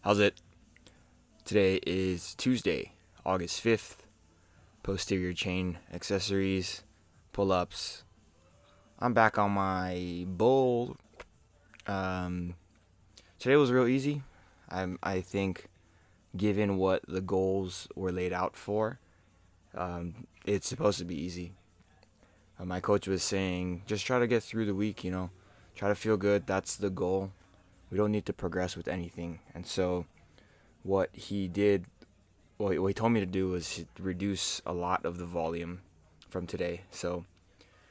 How's it? Today is Tuesday, August 5th. Posterior chain accessories, pull ups. I'm back on my bowl. Um, Today was real easy. I think, given what the goals were laid out for, it's supposed to be easy. My coach was saying, just try to get through the week, try to feel good. That's the goal. We don't need to progress with anything. And so, what he did what he told me to do was reduce a lot of the volume from today. So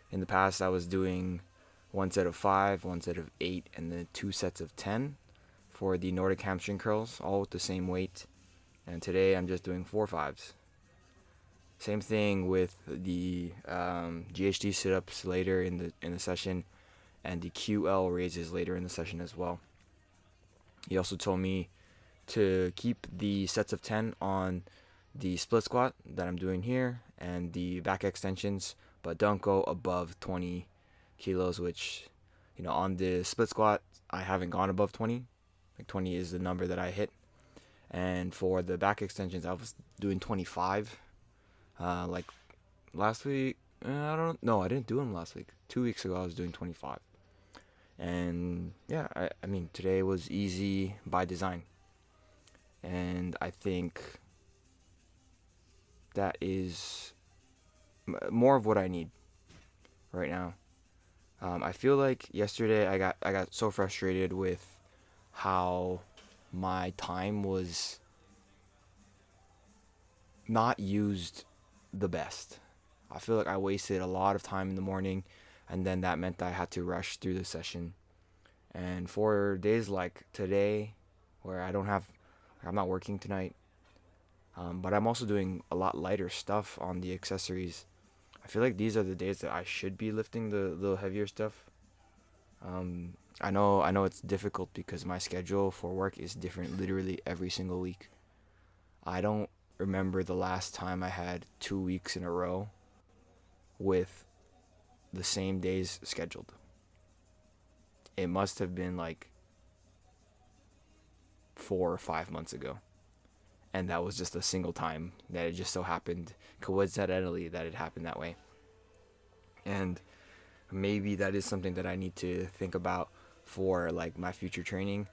in the past, I was doing one set of 5, one set of 8, and then 2 sets of 10 for the Nordic hamstring curls, all with the same weight. And today, I'm just doing 4 5s. Same thing with the GHD sit-ups later in the session, and the QL raises later in the session as well. He also told me to keep the sets of 10 on the split squat that I'm doing here and the back extensions, but don't go above 20 kilos, which, on the split squat, I haven't gone above 20. Like 20 is the number that I hit. And for the back extensions, I was doing 25. Like last week, I don't know. I didn't do them last week. 2 weeks ago, I was doing 25. And yeah, I mean, today was easy by design. And I think that is more of what I need right now. I feel like yesterday I got so frustrated with how my time was not used the best. I feel like I wasted a lot of time in the morning, and then that meant that I had to rush through the session. And for days like today, where I'm not working tonight, but I'm also doing a lot lighter stuff on the accessories. I feel like these are the days that I should be lifting the little heavier stuff. I know it's difficult because my schedule for work is different literally every single week. I don't remember the last time I had 2 weeks in a row with the same days scheduled. It must have been like 4 or 5 months ago. And that was just a single time that it just so happened, coincidentally, that it happened that way. And maybe that is something that I need to think about for like my future training.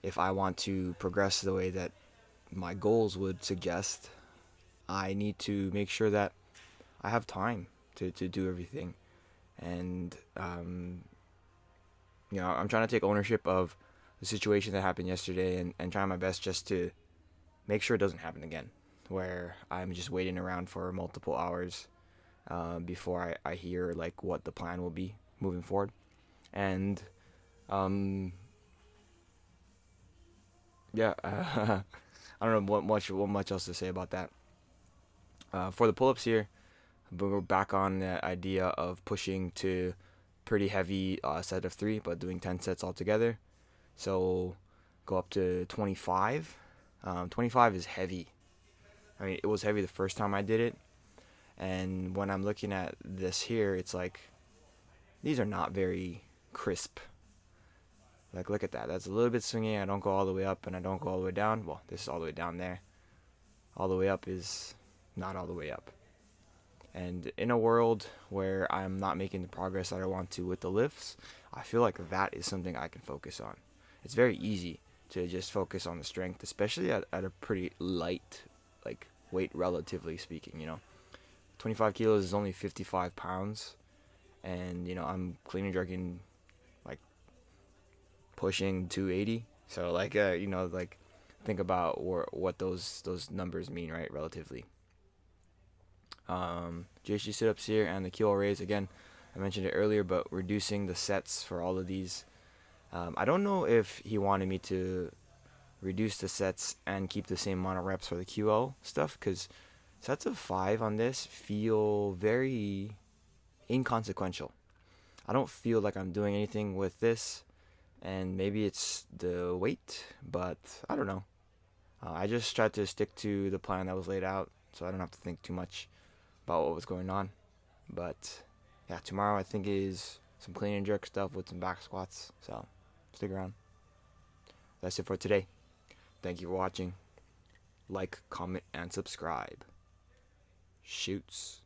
If I want to progress the way that my goals would suggest, I need to make sure that I have time to do everything. And, I'm trying to take ownership of the situation that happened yesterday, and trying my best just to make sure it doesn't happen again, where I'm just waiting around for multiple hours before I hear like what the plan will be moving forward. And yeah, I don't know what much else to say about that. For the pull-ups here, but we're back on the idea of pushing to pretty heavy set of 3, but doing 10 sets altogether. So go up to 25. 25 is heavy. I mean, it was heavy the first time I did it. And when I'm looking at this here, it's like, these are not very crisp. Like, look at that. That's a little bit swinging. I don't go all the way up and I don't go all the way down. Well, this is all the way down there. All the way up is not all the way up. And in a world where I'm not making the progress that I want to with the lifts, I feel like that is something I can focus on. It's very easy to just focus on the strength, especially at a pretty light, like, weight, relatively speaking. 25 kilos is only 55 pounds. And, I'm clean and jerking, like, pushing 280. So, like, like, think about what those numbers mean, right, relatively. GHD sit-ups here and the QL raise, again, I mentioned it earlier, but reducing the sets for all of these. I don't know if he wanted me to reduce the sets and keep the same amount of reps for the QL stuff, because sets of 5 on this feel very inconsequential. I don't feel like I'm doing anything with this, and maybe it's the weight, but I don't know. I just tried to stick to the plan that was laid out, so I don't have to think too much about what was going on. But yeah, tomorrow I think is some clean and jerk stuff with some back squats, so stick around. That's it for today. Thank you for watching. Like, comment, and subscribe. Shoots.